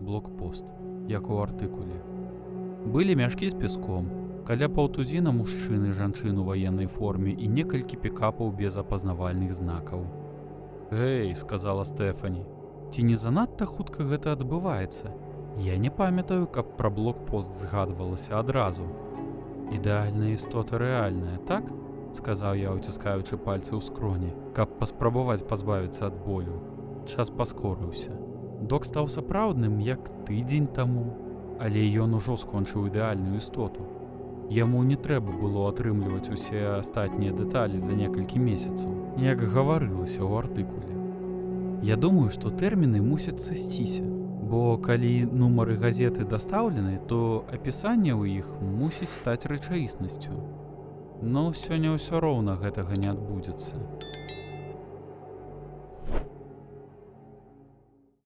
блокпост, як у артыкуле. Былі мяшкі з пяском, каля паўтузіна мужчын і жанчын у ваеннай форме і некалькі пікапаў без апазнавальных знакаў. «Эй», — сказала Стэфані, — «ці не занадта хутка гэта адбываецца? Я не памятаю, каб пра блокпост згадвалася адразу». «Ідэальная істота рэальная, так?» — сказаў я, уціскаючы пальцы ў скроні, каб паспрабаваць пазбавіцца ад болю. Час паскорыўся. Док стаў сапраўдным, як тыдзень таму, але ён ужо скончыў ідэальную істоту. Яму не трэба было атрымліваць усе астатнія дэталі за некалькі месяцаў, як гаварылася ў артыкуле. Я думаю, што тэрміны мусяць сысціся, бо калі нумары газеты дастаўлены, то апісанне ў іх мусіць стаць рэчаіснасцю. Но сёння ўсё роўна гэтага не адбудзецца.